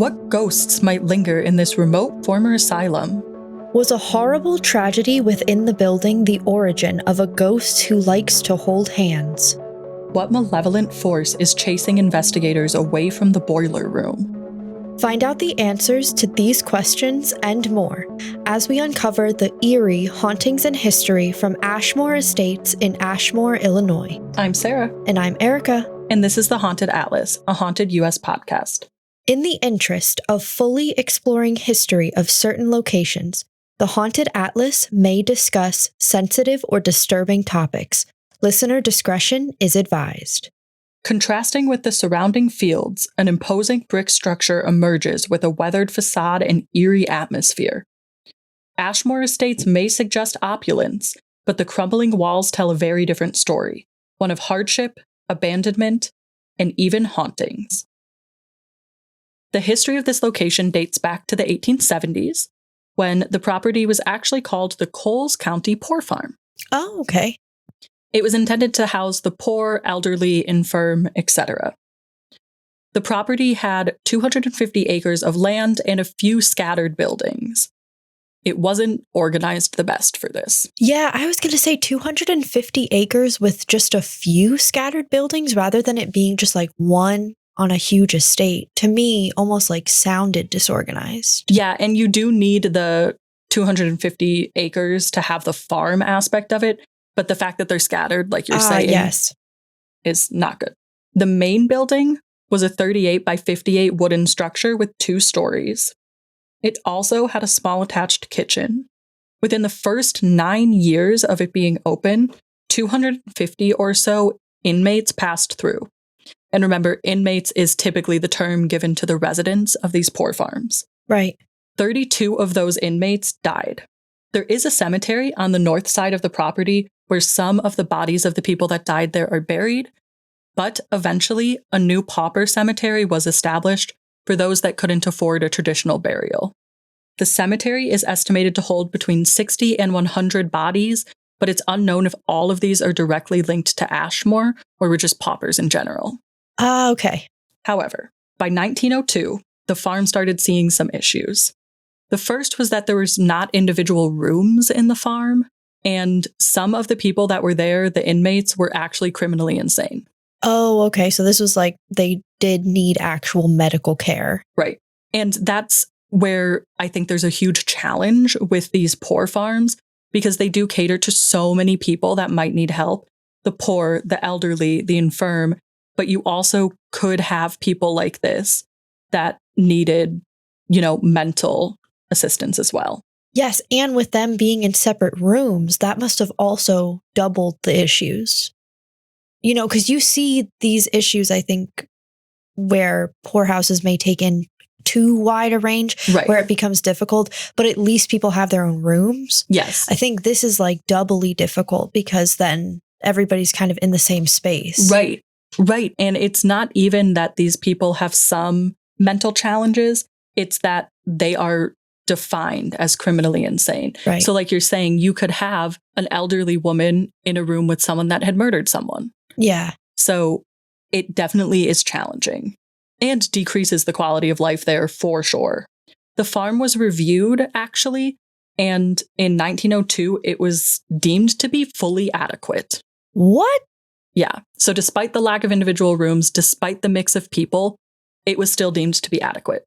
What ghosts might linger in this remote former asylum? Was a horrible tragedy within the building the origin of a ghost who likes to hold hands? What malevolent force is chasing investigators away from the boiler room? Find out the answers to these questions and more as we uncover the eerie hauntings and history from Ashmore Estates in Ashmore, Illinois. I'm Sarah. And I'm Erica. And this is The Haunted Atlas, a haunted U.S. podcast. In the interest of fully exploring history of certain locations, the Haunted Atlas may discuss sensitive or disturbing topics. Listener discretion is advised. Contrasting with the surrounding fields, an imposing brick structure emerges with a weathered facade and eerie atmosphere. Ashmore Estates may suggest opulence, but the crumbling walls tell a very different story, one of hardship, abandonment, and even hauntings. The history of this location dates back to the 1870s, when the property was actually called the Coles County Poor Farm. Oh, okay. It was intended to house the poor, elderly, infirm, etc. The property had 250 acres of land and a few scattered buildings. It wasn't organized the best for this. Yeah, I was going to say 250 acres with just a few scattered buildings rather than it being just like one on a huge estate, to me, almost like sounded disorganized. Yeah, and you do need the 250 acres to have the farm aspect of it, but the fact that they're scattered, like you're saying, yes, is not good. The main building was a 38 by 58 wooden structure with 2 stories. It also had a small attached kitchen. Within the first 9 years of it being open, 250 or so inmates passed through. And remember, inmates is typically the term given to the residents of these poor farms. Right. 32 of those inmates died. There is a cemetery on the north side of the property where some of the bodies of the people that died there are buried, but eventually a new pauper cemetery was established for those that couldn't afford a traditional burial. The cemetery is estimated to hold between 60 and 100 bodies, but it's unknown if all of these are directly linked to Ashmore or were just paupers in general. Okay. However, by 1902, the farm started seeing some issues. The first was that there was not individual rooms in the farm, and some of the people that were there, the inmates, were actually criminally insane. Oh, okay. So this was like they did need actual medical care. Right. And that's where I think there's a huge challenge with these poor farms, because they do cater to so many people that might need help. The poor, the elderly, the infirm. But you also could have people like this that needed, mental assistance as well. Yes, and with them being in separate rooms, that must have also doubled the issues. Because you see these issues, I think, where poorhouses may take in too wide a range, right, where it becomes difficult, but at least people have their own rooms. Yes. I think this is like doubly difficult because then everybody's kind of in the same space. Right. Right. And it's not even that these people have some mental challenges. It's that they are defined as criminally insane. Right. So like you're saying, you could have an elderly woman in a room with someone that had murdered someone. Yeah. So it definitely is challenging and decreases the quality of life there for sure. The farm was reviewed, actually, and in 1902, it was deemed to be fully adequate. What? Yeah. So despite the lack of individual rooms, despite the mix of people, it was still deemed to be adequate.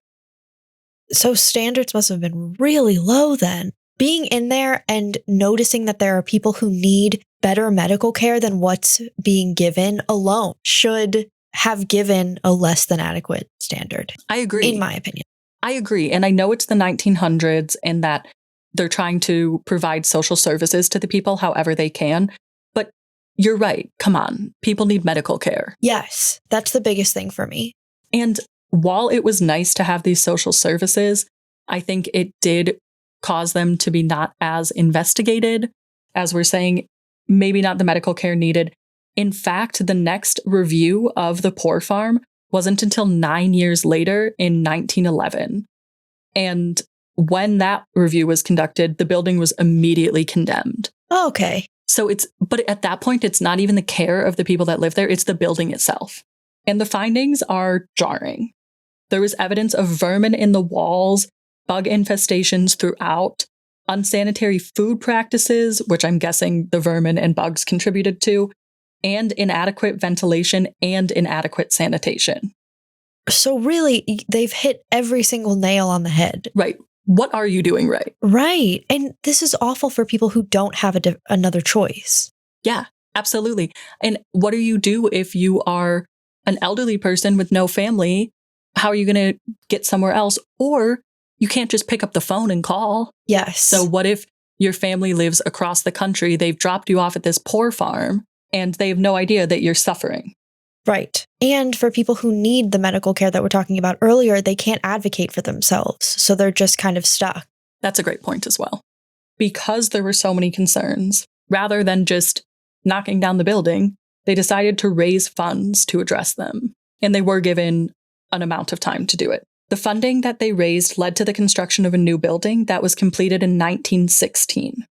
So standards must have been really low then. Being in there and noticing that there are people who need better medical care than what's being given alone should have given a less than adequate standard. I agree. In my opinion. I agree. And I know it's the 1900s and that they're trying to provide social services to the people however they can. You're right. Come on. People need medical care. Yes, that's the biggest thing for me. And while it was nice to have these social services, I think it did cause them to be not as investigated. As we're saying, maybe not the medical care needed. In fact, the next review of the poor farm wasn't until 9 years later in 1911. And when that review was conducted, the building was immediately condemned. Oh, okay. So but at that point, it's not even the care of the people that live there, it's the building itself. And the findings are jarring. There was evidence of vermin in the walls, bug infestations throughout, unsanitary food practices, which I'm guessing the vermin and bugs contributed to, and inadequate ventilation and inadequate sanitation. So really, they've hit every single nail on the head. Right. What are you doing right? Right. And this is awful for people who don't have another choice. Yeah, absolutely. And what do you do if you are an elderly person with no family? How are you going to get somewhere else? Or you can't just pick up the phone and call. Yes. So what if your family lives across the country? They've dropped you off at this poor farm and they have no idea that you're suffering. Right. And for people who need the medical care that we're talking about earlier, they can't advocate for themselves. So they're just kind of stuck. That's a great point as well. Because there were so many concerns, rather than just knocking down the building, they decided to raise funds to address them. And they were given an amount of time to do it. The funding that they raised led to the construction of a new building that was completed in 1916.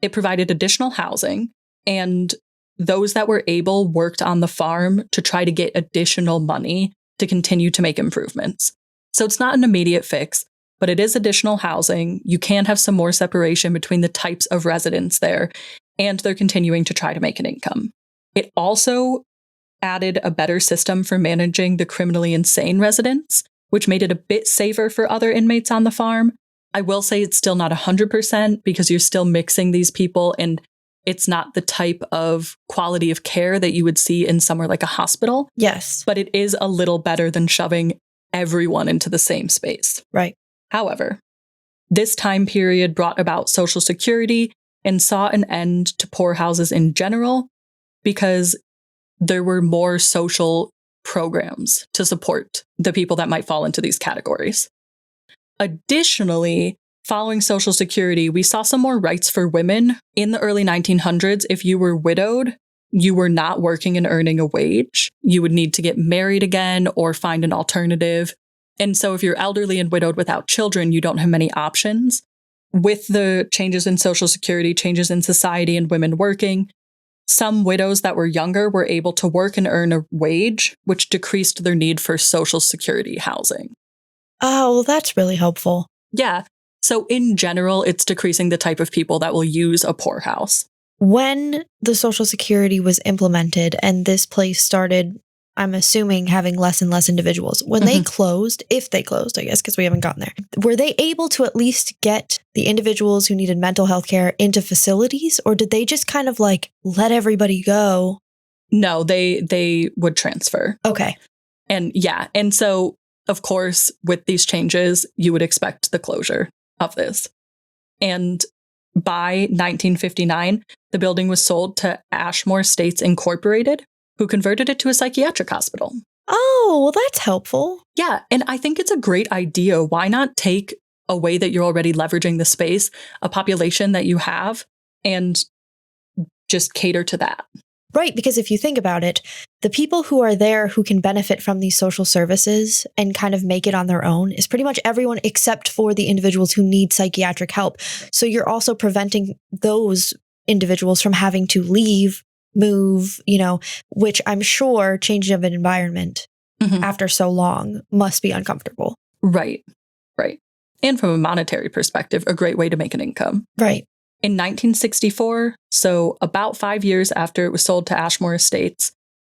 It provided additional housing, and those that were able worked on the farm to try to get additional money to continue to make improvements. So it's not an immediate fix, but it is additional housing. You can have some more separation between the types of residents there, and they're continuing to try to make an income. It also added a better system for managing the criminally insane residents, which made it a bit safer for other inmates on the farm. I will say it's still not 100% because you're still mixing these people, and it's not the type of quality of care that you would see in somewhere like a hospital. Yes. But it is a little better than shoving everyone into the same space. Right. However, this time period brought about Social Security and saw an end to poorhouses in general because there were more social programs to support the people that might fall into these categories. Additionally, following Social Security, we saw some more rights for women. In the early 1900s, if you were widowed, you were not working and earning a wage. You would need to get married again or find an alternative. And so if you're elderly and widowed without children, you don't have many options. With the changes in Social Security, changes in society and women working, some widows that were younger were able to work and earn a wage, which decreased their need for Social Security housing. Oh, well, that's really helpful. Yeah. So in general, it's decreasing the type of people that will use a poorhouse. When the Social Security was implemented and this place started, I'm assuming, having less and less individuals, when they closed, if they closed, I guess, because we haven't gotten there, were they able to at least get the individuals who needed mental health care into facilities, or did they just kind of like let everybody go? No, they would transfer. Okay. And yeah. And so, of course, with these changes, you would expect the closure of this. And by 1959, the building was sold to Ashmore Estates Incorporated, who converted it to a psychiatric hospital. Oh, well, that's helpful. Yeah. And I think it's a great idea. Why not take a way that you're already leveraging the space, a population that you have, and just cater to that? Right, because if you think about it, the people who are there who can benefit from these social services and kind of make it on their own is pretty much everyone except for the individuals who need psychiatric help. So you're also preventing those individuals from having to leave, move, which I'm sure changing of an environment after so long must be uncomfortable. Right. And from a monetary perspective, a great way to make an income. Right. In 1964, so about 5 years after it was sold to Ashmore Estates,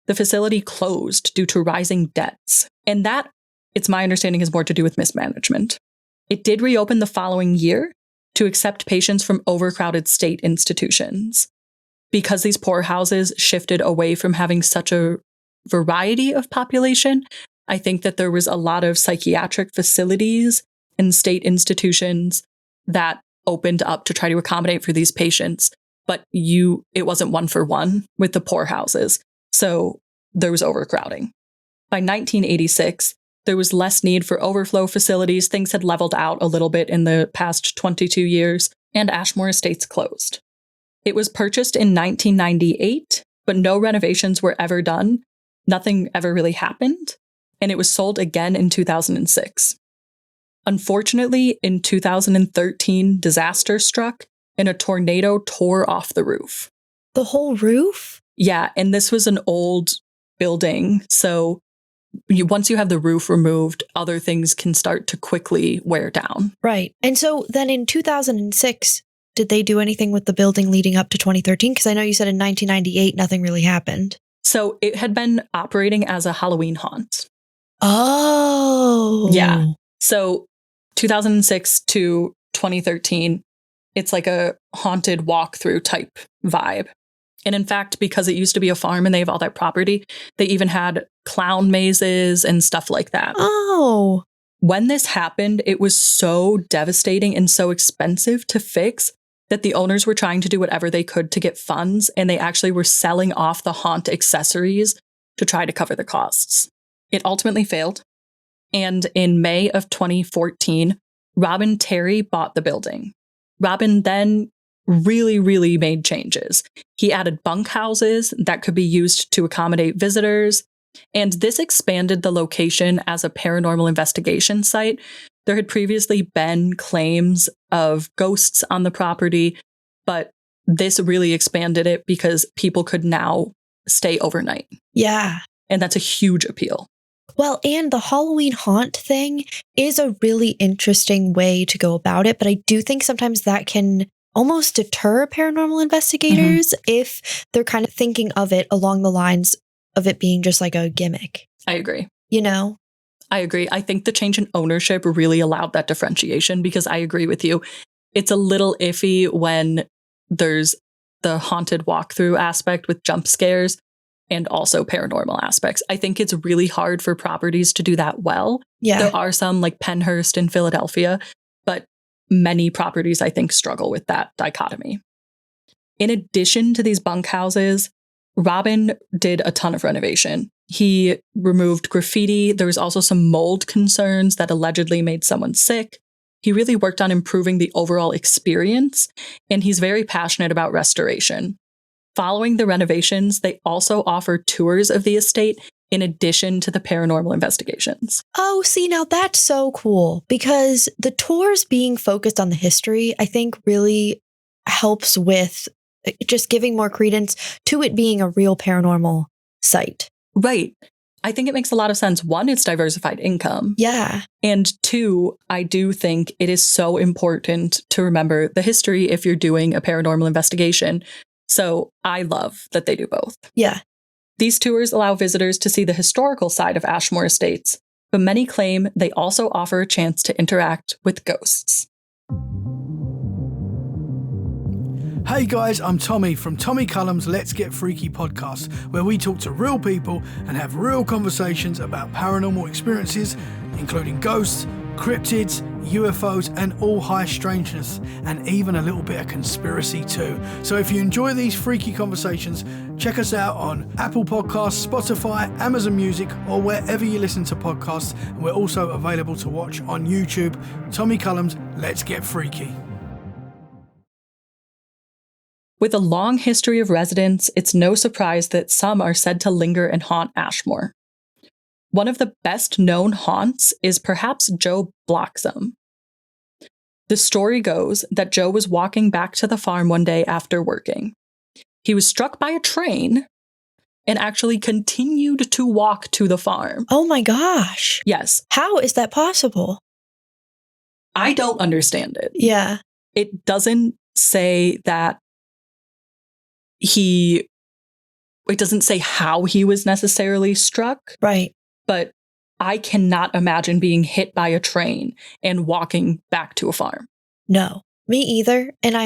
the facility closed due to rising debts. And that, it's my understanding, has more to do with mismanagement. It did reopen the following year to accept patients from overcrowded state institutions. Because these poorhouses shifted away from having such a variety of population, I think that there was a lot of psychiatric facilities and state institutions that opened up to try to accommodate for these patients, but it wasn't one for one with the poorhouses. So there was overcrowding. By 1986, there was less need for overflow facilities. Things had leveled out a little bit in the past 22 years, and Ashmore Estates closed. It was purchased in 1998, but no renovations were ever done. Nothing ever really happened, and it was sold again in 2006. Unfortunately, in 2013, disaster struck and a tornado tore off the roof. The whole roof? Yeah, and this was an old building, so once you have the roof removed, other things can start to quickly wear down. Right. And so then in 2006, did they do anything with the building leading up to 2013? Because I know you said in 1998, nothing really happened. So it had been operating as a Halloween haunt. Oh. Yeah. So 2006 to 2013, it's like a haunted walkthrough type vibe. And in fact, because it used to be a farm and they have all that property, they even had clown mazes and stuff like that. Oh. When this happened, it was so devastating and so expensive to fix that the owners were trying to do whatever they could to get funds, and they actually were selling off the haunt accessories to try to cover the costs. It ultimately failed, and in May of 2014, Robin Terry bought the building. Robin then really made changes. He added bunkhouses that could be used to accommodate visitors, and this expanded the location as a paranormal investigation site. There had previously been claims of ghosts on the property, but this really expanded it because people could now stay overnight. Yeah. And that's a huge appeal. Well, and the Halloween haunt thing is a really interesting way to go about it, but I do think sometimes that can almost deter paranormal investigators if they're kind of thinking of it along the lines of it being just like a gimmick. I agree. You know? I agree. I think the change in ownership really allowed that differentiation because I agree with you. It's a little iffy when there's the haunted walkthrough aspect with jump scares and also paranormal aspects. I think it's really hard for properties to do that well. Yeah. There are some like Penhurst in Philadelphia, but many properties I think struggle with that dichotomy. In addition to these bunkhouses, Robin did a ton of renovation. He removed graffiti. There was also some mold concerns that allegedly made someone sick. He really worked on improving the overall experience, and he's very passionate about restoration. Following the renovations, they also offer tours of the estate in addition to the paranormal investigations. Oh, see, now that's so cool because the tours being focused on the history, I think really helps with just giving more credence to it being a real paranormal site. Right. I think it makes a lot of sense. One, it's diversified income. Yeah. And two, I do think it is so important to remember the history if you're doing a paranormal investigation. So I love that they do both. Yeah. These tours allow visitors to see the historical side of Ashmore Estates, but many claim they also offer a chance to interact with ghosts. Hey guys, I'm Tommy from Tommy Cullum's Let's Get Freaky podcast, where we talk to real people and have real conversations about paranormal experiences, including ghosts, cryptids, UFOs, and all high strangeness, and even a little bit of conspiracy too. So if you enjoy these freaky conversations, check us out on Apple Podcasts, Spotify, Amazon Music, or wherever you listen to podcasts. And we're also available to watch on YouTube. Tommy Cullum's Let's Get Freaky. With a long history of residents, it's no surprise that some are said to linger and haunt Ashmore. One of the best known haunts is perhaps Joe Bloxom. The story goes that Joe was walking back to the farm one day after working. He was struck by a train and actually continued to walk to the farm. Oh my gosh. Yes. How is that possible? I don't understand it. Yeah. It doesn't say that it doesn't say how he was necessarily struck. Right. But I cannot imagine being hit by a train and walking back to a farm. No, me either. And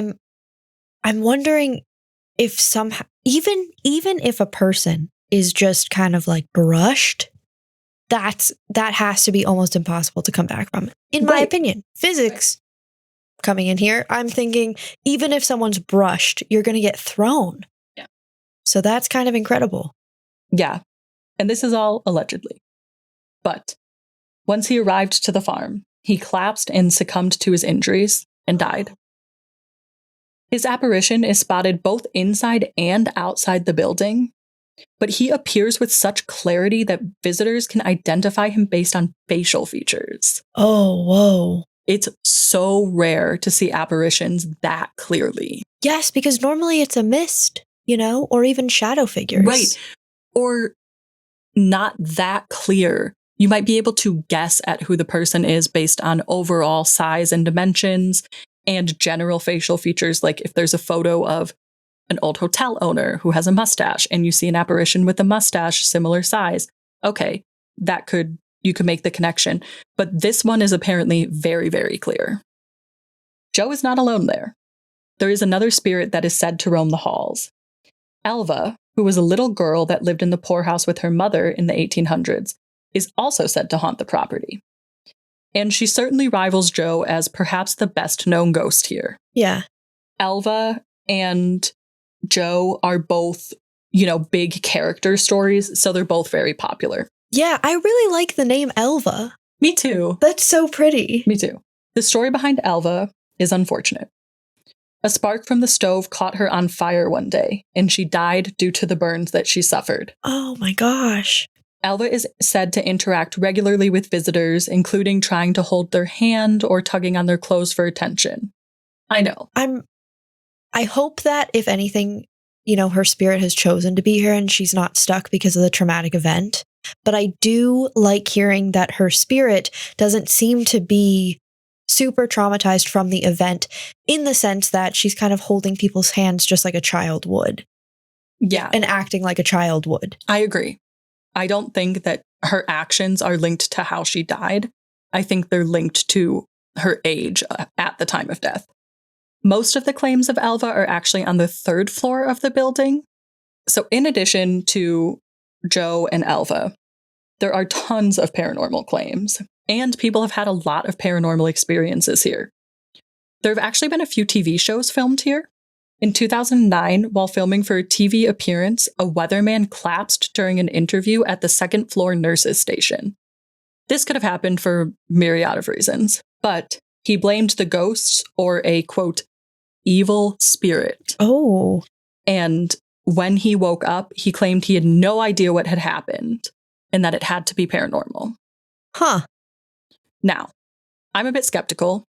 I'm wondering if somehow, even if a person is just kind of like brushed, that has to be almost impossible to come back from. In my opinion, physics coming in here, I'm thinking even if someone's brushed, you're going to get thrown. Yeah. So that's kind of incredible. Yeah. And this is all allegedly. But once he arrived to the farm, he collapsed and succumbed to his injuries and died. His apparition is spotted both inside and outside the building, but he appears with such clarity that visitors can identify him based on facial features. Oh, whoa. It's so rare to see apparitions that clearly. Yes, because normally it's a mist, or even shadow figures. Right. Or not that clear. You might be able to guess at who the person is based on overall size and dimensions and general facial features. Like if there's a photo of an old hotel owner who has a mustache and you see an apparition with a mustache similar size, okay, you could make the connection. But this one is apparently very, very clear. Joe is not alone there. There is another spirit that is said to roam the halls. Elva, who was a little girl that lived in the poorhouse with her mother in the 1800s, is also said to haunt the property. And she certainly rivals Joe as perhaps the best known ghost here. Yeah. Elva and Joe are both, big character stories, so they're both very popular. Yeah, I really like the name Elva. Me too. That's so pretty. Me too. The story behind Elva is unfortunate. A spark from the stove caught her on fire one day, and she died due to the burns that she suffered. Oh my gosh. Elva is said to interact regularly with visitors, including trying to hold their hand or tugging on their clothes for attention. I know. I hope that, if anything, her spirit has chosen to be here and she's not stuck because of the traumatic event. But I do like hearing that her spirit doesn't seem to be super traumatized from the event, in the sense that she's kind of holding people's hands just like a child would. Yeah. And acting like a child would. I agree. I don't think that her actions are linked to how she died. I think they're linked to her age at the time of death. Most of the claims of Elva are actually on the 3rd floor of the building. So in addition to Joe and Elva, there are tons of paranormal claims, and people have had a lot of paranormal experiences here. There have actually been a few TV shows filmed here. In 2009, while filming for a TV appearance, a weatherman collapsed during an interview at the 2nd floor nurses' station. This could have happened for myriad of reasons, but he blamed the ghosts or a, quote, evil spirit. Oh. And when he woke up, he claimed he had no idea what had happened and that it had to be paranormal. Huh. Now, I'm a bit skeptical.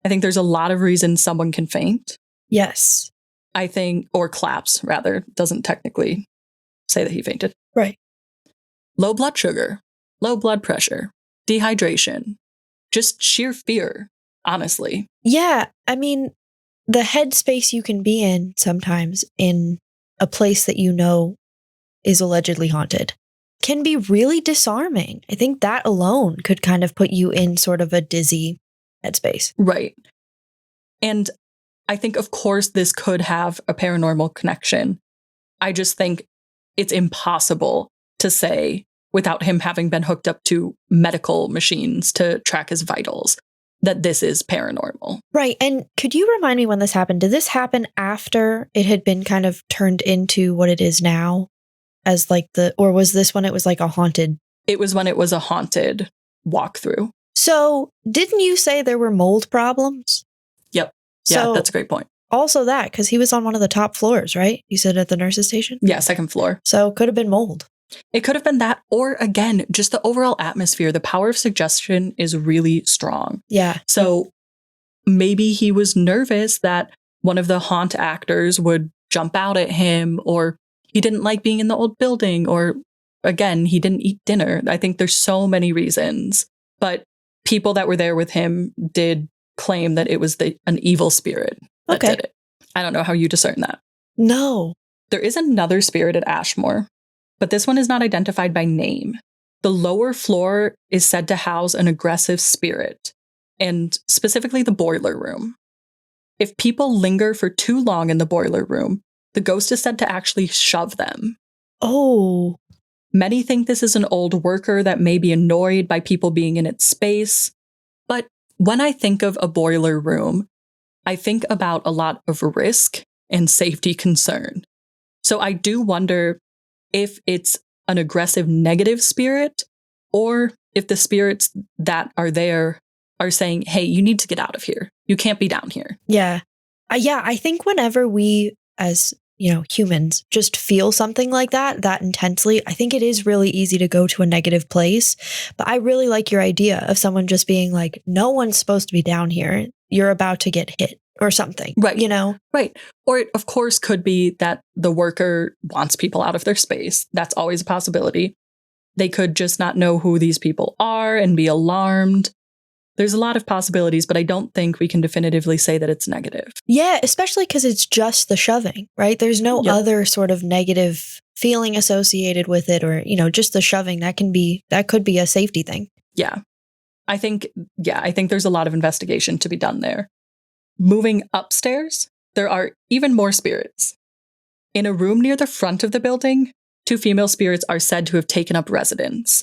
I think there's a lot of reasons someone can faint. Yes. I think, or collapse, rather, doesn't technically say that he fainted. Right. Low blood sugar, low blood pressure, dehydration, just sheer fear, honestly. Yeah. I mean, the headspace you can be in sometimes in a place that is allegedly haunted can be really disarming. I think that alone could kind of put you in sort of a dizzy headspace. Right. And I think, of course, this could have a paranormal connection. I just think it's impossible to say, without him having been hooked up to medical machines to track his vitals, that this is paranormal. Right. And could you remind me when this happened? Did this happen after it had been kind of turned into what it is now? As like or was this when it was like a haunted? It was when it was a haunted walkthrough. So didn't you say there were mold problems? Yep. Yeah, that's a great point. Also that, because he was on one of the top floors, right? You said at the nurse's station? Yeah, 2nd floor. So could have been mold. It could have been that, or again, just the overall atmosphere. The power of suggestion is really strong. Yeah. So maybe he was nervous that one of the haunt actors would jump out at him, or he didn't like being in the old building, or again, he didn't eat dinner. I think there's so many reasons, but people that were there with him did claim that it was an evil spirit that did it. I don't know how you discern that. No. There is another spirit at Ashmore, but this one is not identified by name. The lower floor is said to house an aggressive spirit, and specifically the boiler room. If people linger for too long in the boiler room, the ghost is said to actually shove them. Oh. Many think this is an old worker that may be annoyed by people being in its space. But when I think of a boiler room, I think about a lot of risk and safety concern. So I do wonder if it's an aggressive negative spirit, or if the spirits that are there are saying, hey, you need to get out of here. You can't be down here. Yeah. I think whenever we, as humans, just feel something like that intensely, I think it is really easy to go to a negative place. But I really like your idea of someone just being like, no one's supposed to be down here. You're about to get hit or something. Right. Right. Or it, of course, could be that the worker wants people out of their space. That's always a possibility. They could just not know who these people are and be alarmed. There's a lot of possibilities, but I don't think we can definitively say that it's negative. Yeah, especially because it's just the shoving, right? There's no other sort of negative feeling associated with it, or, just the shoving. That could be a safety thing. Yeah. I think there's a lot of investigation to be done there. Moving upstairs, there are even more spirits. In a room near the front of the building, 2 female spirits are said to have taken up residence.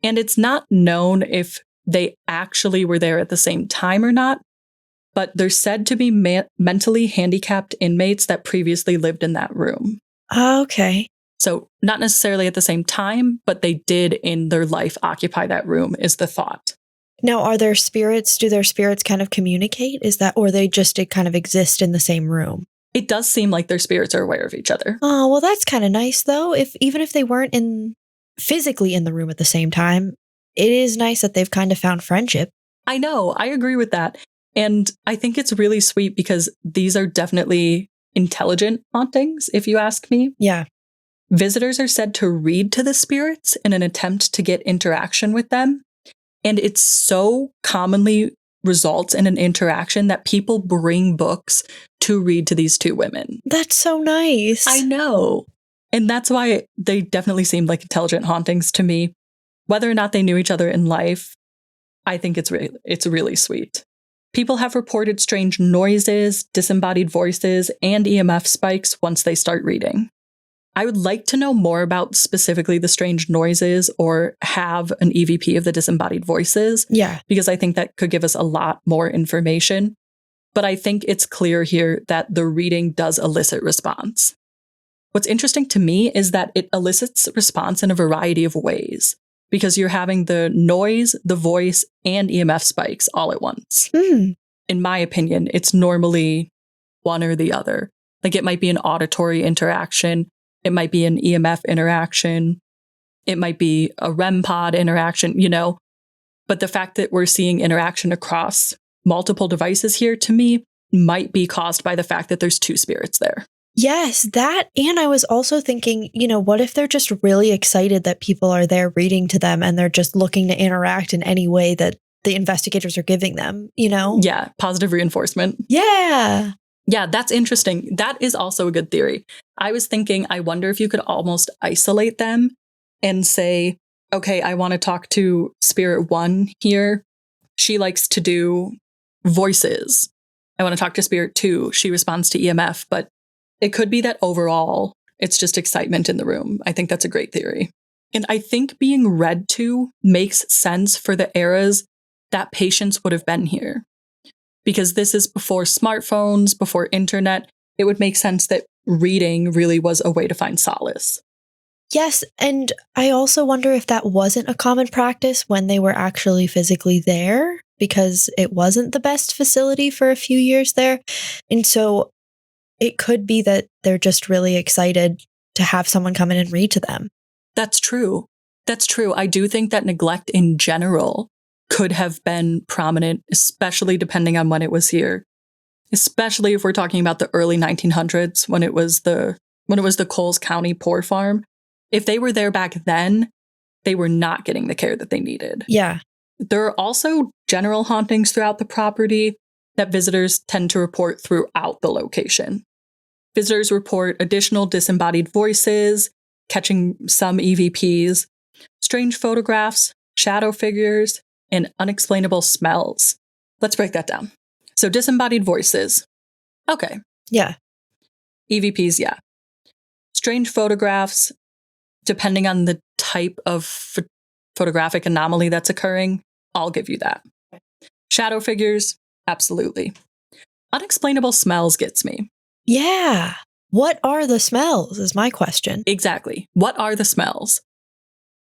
And it's not known if they actually were there at the same time or not, but they're said to be mentally handicapped inmates that previously lived in that room. Okay. So not necessarily at the same time, but they did in their life occupy that room is the thought. Now, do their spirits kind of communicate? Is that, or they just kind of exist in the same room? It does seem like their spirits are aware of each other. Oh, well, that's kind of nice, though. Even if they weren't physically in the room at the same time, it is nice that they've kind of found friendship. I know. I agree with that. And I think it's really sweet because these are definitely intelligent hauntings, if you ask me. Yeah. Visitors are said to read to the spirits in an attempt to get interaction with them. And it so commonly results in an interaction that people bring books to read to these 2 women. That's so nice. I know. And that's why they definitely seemed like intelligent hauntings to me. Whether or not they knew each other in life, I think it's really sweet. People have reported strange noises, disembodied voices, and EMF spikes once they start reading. I would like to know more about specifically the strange noises or have an EVP of the disembodied voices. Yeah. Because I think that could give us a lot more information. But I think it's clear here that the reading does elicit response. What's interesting to me is that it elicits response in a variety of ways because you're having the noise, the voice, and EMF spikes all at once. Mm. In my opinion, it's normally one or the other. Like it might be an auditory interaction. It might be an EMF interaction. It might be a REM pod interaction, But the fact that we're seeing interaction across multiple devices here, to me, might be caused by the fact that there's 2 spirits there. Yes, that. And I was also thinking, what if they're just really excited that people are there reading to them and they're just looking to interact in any way that the investigators are giving them, Yeah, positive reinforcement. Yeah. Yeah, that's interesting. That is also a good theory. I was thinking, I wonder if you could almost isolate them and say, okay, I want to talk to Spirit 1 here. She likes to do voices. I want to talk to Spirit 2. She responds to EMF, but it could be that overall it's just excitement in the room. I think that's a great theory. And I think being read to makes sense for the eras that patients would have been here. Because this is before smartphones, before internet, it would make sense that reading really was a way to find solace. Yes, and I also wonder if that wasn't a common practice when they were actually physically there, because it wasn't the best facility for a few years there. And so it could be that they're just really excited to have someone come in and read to them. That's true. That's true. I do think that neglect in general could have been prominent, especially depending on when it was here. Especially if we're talking about the early 1900s, when it was the Coles County Poor Farm. If they were there back then, they were not getting the care that they needed. Yeah. There are also general hauntings throughout the property that visitors tend to report throughout the location. Visitors report additional disembodied voices, catching some EVPs, strange photographs, shadow figures, and unexplainable smells. Let's break that down. So disembodied voices. Okay. Yeah. EVPs, yeah. Strange photographs, depending on the type of photographic anomaly that's occurring, I'll give you that. Shadow figures, absolutely. Unexplainable smells gets me. Yeah. What are the smells is my question. Exactly. What are the smells?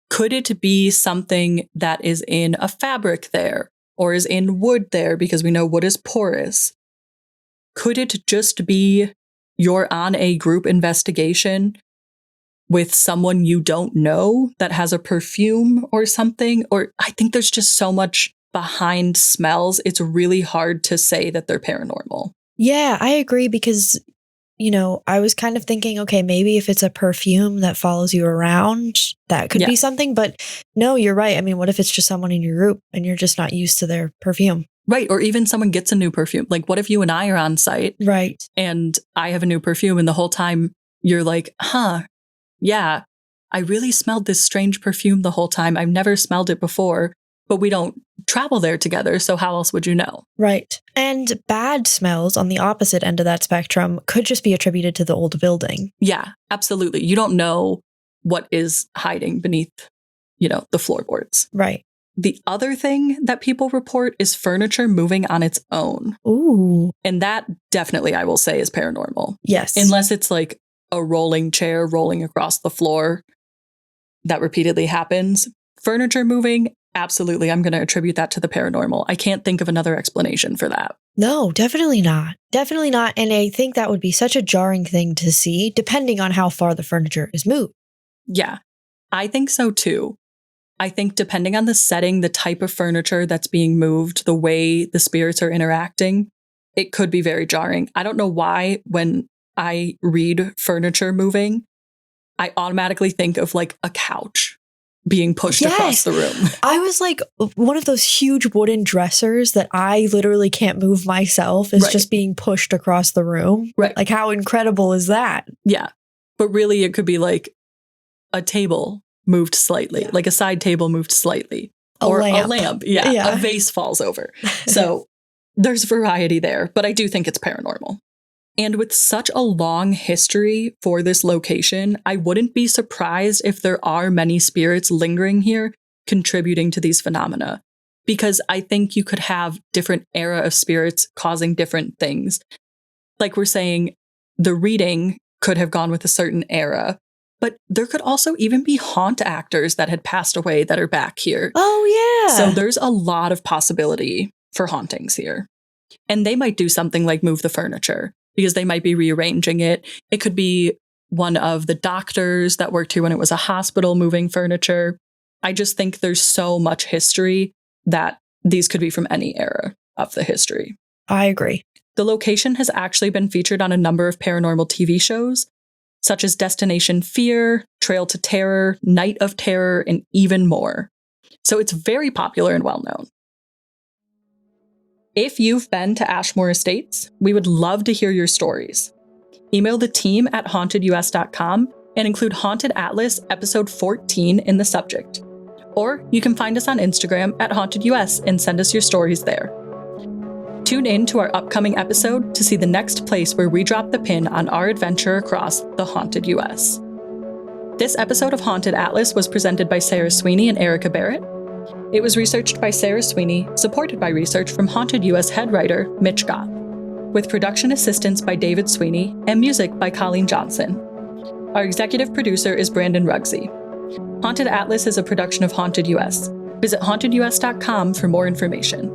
Could it be something that is in a fabric there or is in wood there because we know wood is porous? Could it just be you're on a group investigation with someone you don't know that has a perfume or something? Or I think there's just so much behind smells. It's really hard to say that they're paranormal. Yeah, I agree because, I was kind of thinking, okay, maybe if it's a perfume that follows you around, that could be something. But no, you're right. I mean, what if it's just someone in your group and you're just not used to their perfume? Right. Or even someone gets a new perfume. Like, what if you and I are on site? Right. And I have a new perfume and the whole time you're like, yeah, I really smelled this strange perfume the whole time. I've never smelled it before, but we don't travel there together. So how else would you know? Right. And bad smells on the opposite end of that spectrum could just be attributed to the old building. Yeah, absolutely. You don't know what is hiding beneath, the floorboards. Right. The other thing that people report is furniture moving on its own. Ooh. And that definitely, I will say, is paranormal. Yes. Unless it's like a rolling chair rolling across the floor that repeatedly happens. Furniture moving, absolutely, I'm going to attribute that to the paranormal. I can't think of another explanation for that. No, definitely not. Definitely not. And I think that would be such a jarring thing to see, depending on how far the furniture is moved. Yeah, I think so too. I think depending on the setting, the type of furniture that's being moved, the way the spirits are interacting, it could be very jarring. I don't know why when I read furniture moving, I automatically think of like a couch being pushed across the room. I was like, one of those huge wooden dressers that I literally can't move myself is just being pushed across the room. Right. Like, how incredible is that? Yeah. But really, it could be like a table moved slightly, like a side table moved slightly. A lamp. Yeah. A vase falls over. So there's variety there, but I do think it's paranormal. And with such a long history for this location, I wouldn't be surprised if there are many spirits lingering here, contributing to these phenomena. Because I think you could have different era of spirits causing different things. Like we're saying, the reading could have gone with a certain era, but there could also even be haunt actors that had passed away that are back here. Oh, yeah. So there's a lot of possibility for hauntings here. And they might do something like move the furniture, because they might be rearranging it. It could be one of the doctors that worked here when it was a hospital moving furniture. I just think there's so much history that these could be from any era of the history. I agree. The location has actually been featured on a number of paranormal TV shows, such as Destination Fear, Trail to Terror, Night of Terror, and even more. So it's very popular and well known. If you've been to Ashmore Estates, we would love to hear your stories. Email the team at hauntedus.com and include Haunted Atlas episode 14 in the subject. Or you can find us on Instagram at hauntedus and send us your stories there. Tune in to our upcoming episode to see the next place where we drop the pin on our adventure across the haunted US. This episode of Haunted Atlas was presented by Sarah Sweeney and Erica Barrett. It was researched by Sarah Sweeney, supported by research from Haunted US head writer Mitch Gott, with production assistance by David Sweeney and music by Colleen Johnson. Our executive producer is Brandon Rugsey. Haunted Atlas is a production of Haunted US. Visit hauntedus.com for more information.